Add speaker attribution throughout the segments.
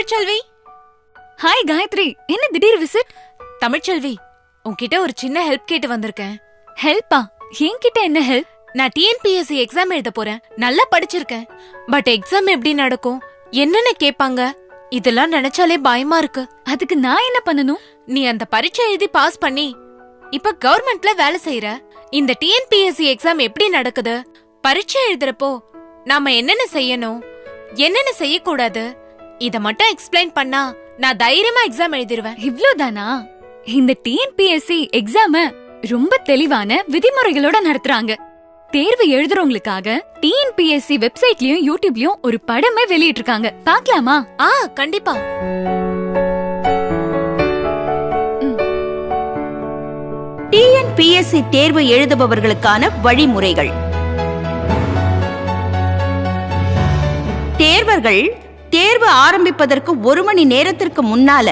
Speaker 1: Tamilselvi.
Speaker 2: Hi Gayatri, என்ன திடீர் visit?
Speaker 1: Tamilselvi, உன்கிட்ட ஒரு சின்ன ஹெல்ப் கேட்டு வந்திருக்கேன்.
Speaker 2: ஹெல்ப்பா? என்கிட்ட என்ன ஹெல்ப்?
Speaker 1: நான் டிஎன்பிஎஸ்சி எக்ஸாம் எழுத போறேன். நல்லா படிச்சிருக்கேன். பட் எக்ஸாம் எப்படி நடக்கும், என்னென்ன கேட்பாங்க, இதெல்லாம் நினைச்சாலே பயமா இருக்கு.
Speaker 2: அதுக்கு நான் என்ன பண்ணணும்?
Speaker 1: நீ அந்த பரீட்சை எழுதி பாஸ் பண்ணி இப்ப கவர்மெண்ட்ல வேலை செய்யற. இந்த டிஎன்பிஎஸ்சி எக்ஸாம் எப்படி நடக்குது, பரீட்சை எழுதுறப்போ நாம என்னென்ன செய்யணும், என்னென்ன செய்யக்கூடாது, இத மட்டும் எக்ஸ்பிளைன் பண்ணா நான் தைரியமா எக்ஸாம் எழுதிருவேன்.
Speaker 2: இவ்ளோதானா? இந்த டிஎன்பிஎஸ்சி எக்ஸாம ரொம்ப தெளிவான விதிமுறைகளோட நடத்துறாங்க. தேர்வு எழுதுறவங்களுக்காக டிஎன்பிஎஸ்சி வெப்சைட்லயும் யூடியூப்லயும் ஒரு படமே வெளியிட்டிருக்காங்க. பார்க்கலாமா?
Speaker 1: கண்டிப்பா.
Speaker 3: டிஎன்பிஎஸ்சி தேர்வு எழுதுபவர்களுக்கான வழிமுறைகள். தேர்வர்கள் தேர்வு ஆரம்பிப்பதற்கு 1 மணி நேரத்திற்கு முன்னால,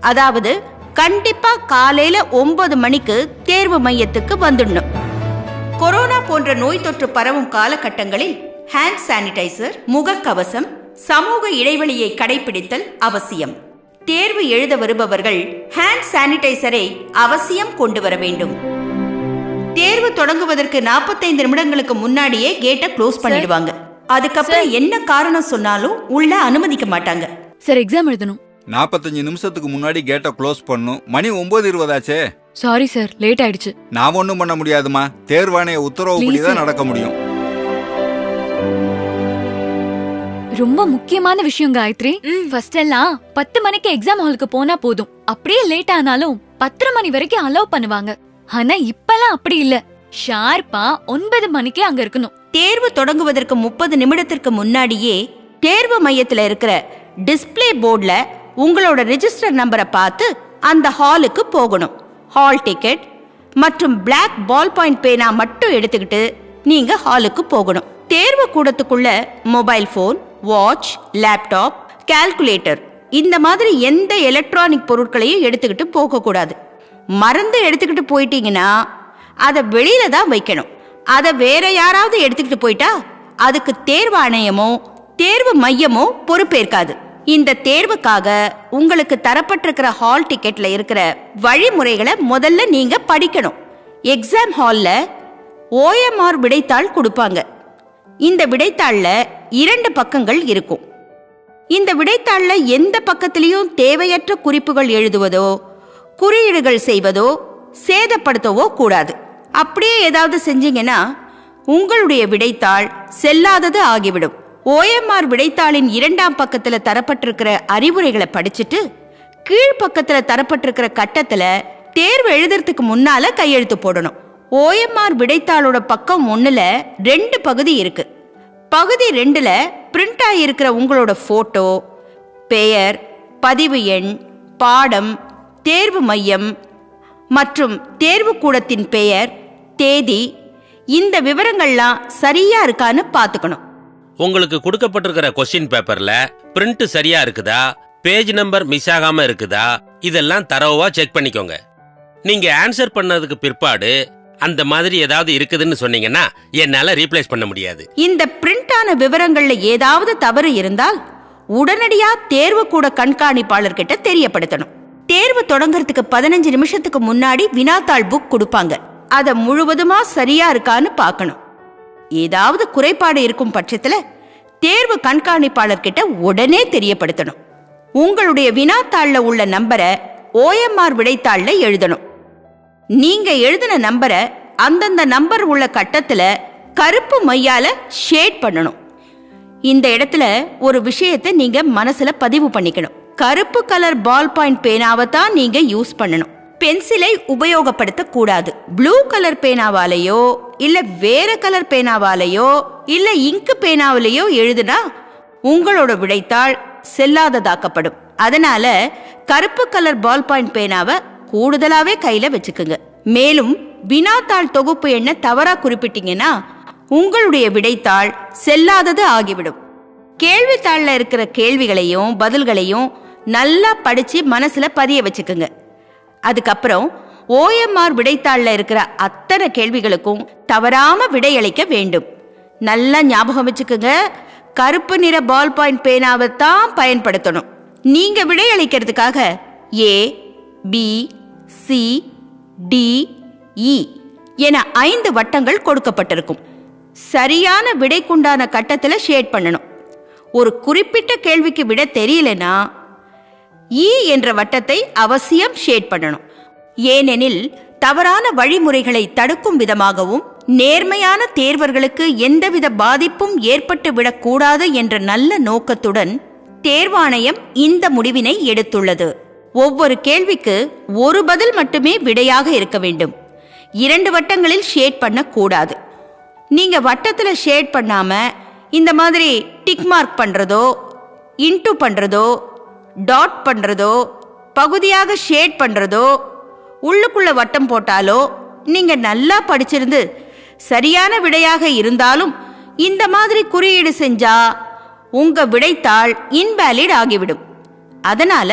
Speaker 3: அதாவது கண்டிப்பா காலையில 9 மணிக்கு தேர்வு மையத்துக்கு வந்துடணும். கொரோனா போன்ற நோய் தொற்று பரவும் காலகட்டங்களில் ஹேண்ட் சானிடைசர், முகக்கவசம், சமூக இடைவெளியை கடைபிடித்தல் அவசியம். தேர்வு எழுத வருபவர்கள் ஹேண்ட் சானிடைசரை அவசியம் கொண்டு வர வேண்டும். தேர்வு தொடங்குவதற்கு 45 நிமிடங்களுக்கு முன்னாடியே கேட்டை க்ளோஸ் பண்ணிடுவாங்க. அதுக்கப்புறம் என்ன காரணம் சொன்னாலும் உள்ள அனுமதிக்க மாட்டாங்க.
Speaker 2: சார், எக்ஸாம் எழுதணும்.
Speaker 4: 45 நிமிஷத்துக்கு முன்னாடி கேட்டை க்ளோஸ் பண்ணும். மணி 9:20 ஆச்சே.
Speaker 2: சாரி சார், லேட் ஆயிடுச்சு.
Speaker 4: நான் ஒண்ணும் பண்ண முடியாதுமா. தேர்வாணைய உத்தரவுப்படிதான் நடக்க முடியும்.
Speaker 2: ரொம்ப முக்கியமான விஷயம் காயத்ரி. ஃபர்ஸ்ட் எல்லாம் 10 மணிக்கு எக்ஸாம் ஹாலுக்கு போனா போதும். அப்படியே லேட் ஆனாலும் 10:30 மணி வரைக்கும் அலோவ் பண்ணுவாங்க. ஆனா இப்பெல்லாம் அப்படி இல்ல. ஷார்ப்பா 9 மணிக்கே அங்க இருக்கணும்.
Speaker 3: தேர்வு தொடங்குவதற்கு 30 நிமிடத்திற்கு முன்னாடியே தேர்வு மையத்துல இருக்கிற டிஸ்பிளே போர்ட்ல உங்களோட ரெஜிஸ்டர் நம்பரை பார்த்து அந்த ஹாலுக்கு போகணும். ஹால் டிக்கெட் மற்றும் பிளாக் பால் பாயிண்ட் பேனா மட்டும் எடுத்துக்கிட்டு நீங்க ஹாலுக்கு போகணும். தேர்வு கூடத்துக்குள்ள mobile phone, watch, laptop, calculator இந்த மாதிரி எந்த எலக்ட்ரானிக் பொருட்களையும் எடுத்துக்கிட்டு போகக்கூடாது. மறந்து எடுத்துக்கிட்டு போயிட்டீங்கன்னா அதை வெளியில தான் வைக்கணும். அதை வேற யாராவது எடுத்துக்கிட்டு போயிட்டா அதுக்கு தேர்வாணையமோ தேர்வு மையமோ பொறுப்பேற்காது. இந்த தேர்வுக்காக உங்களுக்கு தரப்பட்டிருக்கிற ஹால் டிக்கெட்ல இருக்கிற வழிமுறைகளை முதல்ல நீங்க படிக்கணும். எக்ஸாம் ஹால்ல OMR விடைத்தாள் கொடுப்பாங்க. இந்த விடைத்தாள்ல 2 பக்கங்கள் இருக்கும். இந்த விடைத்தாள்ல எந்த பக்கத்திலையும் தேவையற்ற குறிப்புகள் எழுதுவதோ, குறியீடுகள் செய்வதோ, சேதப்படுத்தவோ கூடாது. அப்படியே ஏதாவது செஞ்சீங்கன்னா உங்களுடைய விடைத்தாள் செல்லாதது ஆகிவிடும். OMR விடைத்தாளின் 2ஆம் பக்கத்துல தரப்பட்டிருக்கிற அறிவுரைகளை படிச்சுட்டு கீழ்பக்கத்துல தரப்பட்டிருக்கிற கட்டத்துல தேர்வு எழுதுறதுக்கு முன்னால கையெழுத்து போடணும். OMR விடைத்தாளோட பக்கம் 1ல 2 பகுதி இருக்கு. பகுதி 2ல பிரிண்ட் ஆகியிருக்கிற உங்களோட போட்டோ, பெயர், பதிவு எண், பாடம், தேர்வு மையம் மற்றும் தேர்வு கூடத்தின் பெயர், தேதி, இந்த விவரங்கள்லாம் சரியா இருக்கான்னு பாத்துக்கணும்.
Speaker 5: உங்களுக்கு கொடுக்கப்பட்டிருக்கிற கொஸ்டின் பேப்பர்ல பிரிண்ட் சரியா இருக்குதா, பேஜ் நம்பர் மிஸ் ஆகாம இருக்குதா, இதெல்லாம் தரவா செக் பண்ணிக்கோங்க. நீங்க ஆன்சர் பண்ணதுக்கு பிற்பாடு அந்த மாதிரி ஏதாவது இருக்குதுன்னு சொன்னீங்கன்னா என்னால ரீப்ளேஸ் பண்ண முடியாது.
Speaker 3: இந்த பிரிண்ட் ஆன விவரங்கள்ல ஏதாவது தவறு இருந்தால் உடனடியா தேர்வு கூட கண்காணிப்பாளர்கிட்ட தெரியப்படுத்தணும். தேர்வு தொடங்கறதுக்கு 15 நிமிஷத்துக்கு முன்னாடி வினாத்தாள் புக் கொடுப்பாங்க. அதை முழுவதுமா சரியா இருக்கான்னு பார்க்கணும். ஏதாவது குறைபாடு இருக்கும் பட்சத்துல தேர்வு கண்காணிப்பாளர்கிட்ட உடனே தெரியப்படுத்தணும். உங்களுடைய வினாத்தாள்ல உள்ள நம்பரை OMR விடைத்தாள்ல எழுதணும். நீங்க எழுதின நம்பரை அந்தந்த நம்பர் உள்ள கட்டத்துல கருப்பு மையால ஷேட் பண்ணணும். இந்த இடத்துல ஒரு விஷயத்தை நீங்க மனசுல பதிவு பண்ணிக்கணும். கருப்பு கலர் பால் பாயிண்ட் பேனாவை தான் நீங்க யூஸ் பண்ணணும். பென்சிலை உபயோகப்படுத்த கூடாது. ப்ளூ கலர் பேனாவாலேயோ இல்ல வேற கலர் பேனாவாலேயோ இல்ல இங்கு பேனாவிலேயோ எழுதுனா உங்களோட விடைத்தாள் செல்லாததாக்கப்படும். அதனால கருப்பு கலர் பால் பாயிண்ட் பேனாவை கூடுதலாவே கையில வச்சுக்குங்க. மேலும் வினாத்தாள் தொகுப்பு எண்ண தவறா குறிப்பிட்டீங்கன்னா உங்களுடைய விடைத்தாள் செல்லாதது ஆகிவிடும். கேள்வித்தாள்ல இருக்கிற கேள்விகளையும் பதில்களையும் நல்லா படிச்சு மனசுல பதிய வச்சுக்குங்க. அதுக்கப்புறம் OMR விடைத்தாள்ல இருக்கிற அத்தனை கேள்விகளுக்கும் தவறாம விடையளிக்க வேண்டும். நல்லா ஞாபகம் வச்சுக்குங்க, கருப்பு நிற பால் பாயிண்ட் பேனாவை தான் பயன்படுத்தணும். நீங்க விடையளிக்கிறதுக்காக ஏ, பி, சி, டி, இ என 5 வட்டங்கள் கொடுக்கப்பட்டிருக்கும். சரியான விடைக்குண்டான கட்டத்துல ஷேட் பண்ணணும். ஒரு குறிப்பிட்ட கேள்விக்கு விட தெரியலனா இ என்ற வட்டத்தை அவசியம் ஷேட் பண்ணணும். ஏனெனில் தவறான வழிமுறைகளை தடுக்கும் விதமாகவும் நேர்மையான தேர்வர்களுக்கு எந்தவித பாதிப்பும் ஏற்பட்டு விடக்கூடாது என்ற நல்ல நோக்கத்துடன் தேர்வாணையம் இந்த முடிவினை எடுத்துள்ளது. ஒவ்வொரு கேள்விக்கு ஒரு பதில் மட்டுமே விடையாக இருக்க வேண்டும். 2 வட்டங்களில் ஷேட் பண்ண கூடாது. நீங்க வட்டத்துல ஷேட் பண்ணாம இந்த மாதிரி டிக் மார்க் பண்றதோ, இன்டு பண்றதோ, டாட் பண்றதோ, பகுதியாக ஷேட் பண்றதோ, உள்ளுக்குள்ள வட்டம் போட்டாலோ நீங்க நல்லா படிச்சிருந்து சரியான விடையாக இருந்தாலும் இந்த மாதிரி குறியீடு செஞ்சா உங்க விடைத்தாள் இன்வேலிட் ஆகிவிடும். அதனால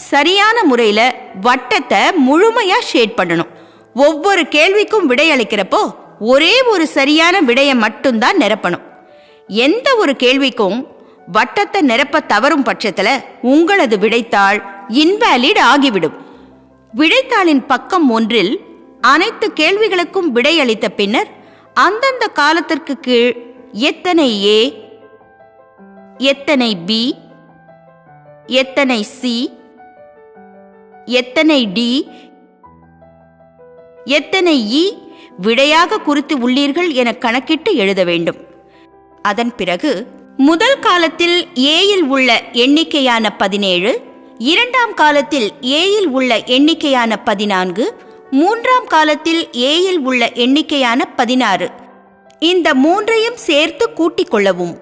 Speaker 3: சரியான முறையில வட்டத்தை முழுமையா ஷேட் பண்ணணும். ஒவ்வொரு கேள்விக்கும் விடையளிக்கிறப்போ ஒரே ஒரு சரியான விடையை மட்டும்தான் நிரப்பணும். எந்த ஒரு கேள்விக்கும் வட்டத்தை நிரப்ப தவறும் பட்சத்துல உங்களது விடைத்தாள் இன்வேலிட் ஆகிவிடும். விடைத்தாளின் பக்கம் 1 அனைத்து கேள்விகளுக்கும் விடையளித்த பின்னர் அந்தந்த காலத்திற்கு கீழ் எத்தனை ஏ, எத்தனை பி, எத்தனை சி, எத்தனை டி, எத்தனை இ விடையாக குறித்து உள்ளீர்கள் என கணக்கிட்டு எழுத வேண்டும். அதன் பிறகு முதல் காலத்தில் ஏயில் உள்ள எண்ணிக்கையான 17, 2ஆம் காலத்தில் ஏயில் உள்ள எண்ணிக்கையான 14, 3ஆம் காலத்தில் ஏயில் உள்ள எண்ணிக்கையான 16 இந்த 3ஐயும் சேர்த்து கூட்டிக் கொள்ளவும்.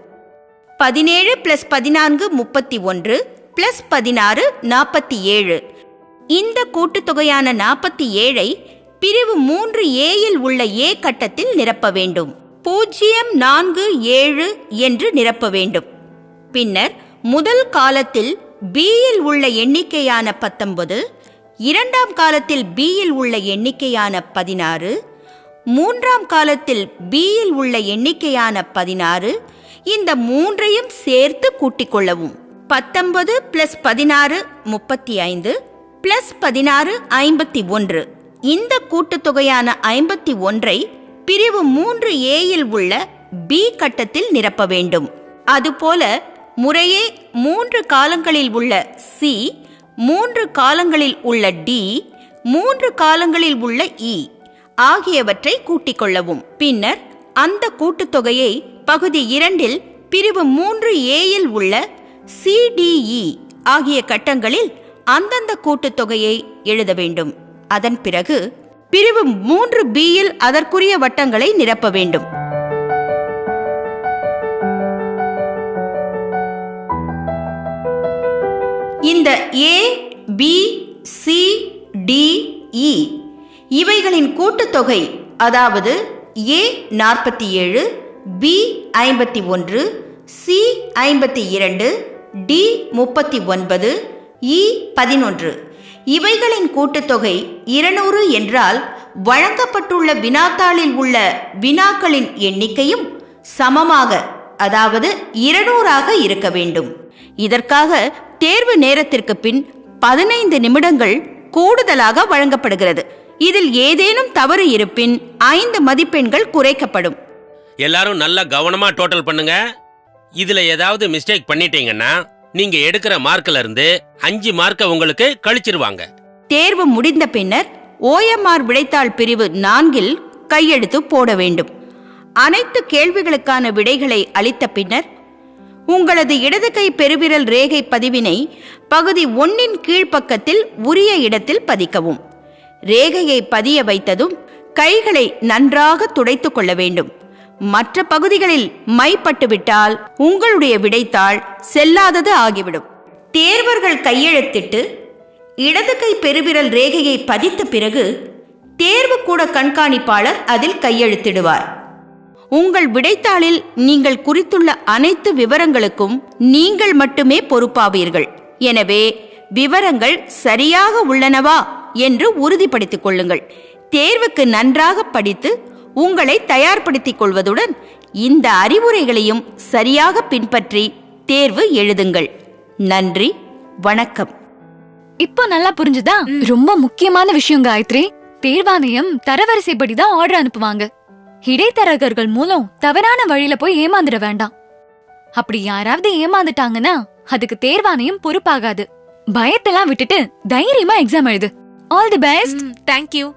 Speaker 3: 17 + 14 31 + 16 47. இந்த கூட்டுத்தொகையான 47ஐ பிரிவு 3 ஏயில் உள்ள ஏ கட்டத்தில் நிரப்ப வேண்டும். 047 என்று நிரப்ப வேண்டும். பின்னர் முதல் காலத்தில் பியில் உள்ள எண்ணிக்கையான 19, 2ஆம் காலத்தில் பியில் உள்ள எண்ணிக்கையான 16, 3ஆம் காலத்தில் பியில் உள்ள எண்ணிக்கையான 16 இந்த 3ஐயும் சேர்த்து கூட்டிக் கொள்ளவும். 19 + 16 35 + 16 51. இந்த கூட்டுத்தொகையான 51ஐ பிரிவு 3 ஏயில் உள்ள பி கட்டத்தில் நிரப்ப வேண்டும். அதுபோல முறையே 3 காலங்களில் உள்ள சி, 3 காலங்களில் உள்ள டி, 3 காலங்களில் உள்ள இ ஆகியவற்றை கூட்டிக் கொள்ளவும். பின்னர் அந்த கூட்டுத்தொகையை பகுதி 2 பிரிவு 3 ஏயில் உள்ள சிடிஇ ஆகிய கட்டங்களில் அந்தந்த கூட்டுத்தொகையை எழுத வேண்டும். அதன் பிறகு பிரிவு 3 பியில் அதற்குரிய வட்டங்களை நிரப்ப வேண்டும். இந்த ஏ, பி, சி, டி, இ இவைகளின் கூட்டுத்தொகை, அதாவது ஏ 47, பி 51, சி 52, டி 39, இ 11 இவைகளின் கூட்டுத்தொகை 200 என்றால் வழங்கப்பட்டுள்ள வினாத்தாளில் உள்ள வினாக்களின் எண்ணிக்கையும் சமமாக, அதாவது 200ஆக இருக்க வேண்டும். இதற்காக தேர்வு நேரத்திற்கு பின் 15 நிமிடங்கள் கூடுதலாக வழங்கப்படுகிறது. இதில் ஏதேனும் தவறு இருப்பின் 5 மதிப்பெண்கள் குறைக்கப்படும்.
Speaker 5: எல்லாரும் நல்லா கவனமா டோட்டல் பண்ணுங்க. இதுல ஏதாவது மிஸ்டேக் பண்ணிட்டீங்கன்னா நீங்க எடுக்கிற மார்க்ல இருந்து 5 மார்க்க உங்களுக்கு கழிச்சிருவாங்க.
Speaker 3: தேர்வு முடிந்த பின்னர் OMR விடைத்தாள் பிரிவு 4 கையெழுத்து போட வேண்டும். அனைத்து கேள்விகளுக்கான விடைகளை அளித்த பின்னர் உங்களது இடது கை பெருவிரல் ரேகை பதிவினை பகுதி 1 கீழ்ப்பக்கத்தில் உரிய இடத்தில் பதிக்கவும். ரேகையை பதிய வைத்ததும் கைகளை நன்றாக துடைத்துக் கொள்ள வேண்டும். மற்ற பகுதிகளில் மைப்பட்டுவிட்டால் உங்களுடைய விடைத்தாள் செல்லாதது ஆகிவிடும். தேர்வர்கள் கையெழுத்திட்டு இடது கை பெருவிரல் ரேகையை பதித்த பிறகு தேர்வு கூட கண்காணிப்பாளர் அதில் கையெழுத்திடுவார். உங்கள் விடைத்தாளில் நீங்கள் குறித்துள்ள அனைத்து விவரங்களுக்கும் நீங்கள் மட்டுமே பொறுப்பாவீர்கள். எனவே விவரங்கள் சரியாக உள்ளனவா என்று உறுதிப்படுத்திக் கொள்ளுங்கள். தேர்வுக்கு நன்றாக படித்து உங்களை தயார்படுத்திக் கொள்வதுடன் இந்த அறிவுரைகளையும் சரியாக பின்பற்றி தேர்வு எழுதுங்கள். நன்றி, வணக்கம்.
Speaker 2: இப்போ நல்லா புரிஞ்சுதா? ரொம்ப முக்கியமான விஷயம் காயத்ரி. தேர்வாணையம் தரவரிசைப்படிதான் ஆர்டர் அனுப்புவாங்க. இடைத்தரகர்கள் மூலம் தவறான வழியில போய் ஏமாந்துட வேண்டாம். அப்படி யாராவது ஏமாந்துட்டாங்கன்னா அதுக்கு தேர்வாணையம் பொறுப்பாகாது. பயத்தெல்லாம் விட்டுட்டு தைரியமா எக்ஸாம் எழுது. All the best.
Speaker 1: தேங்க்யூ.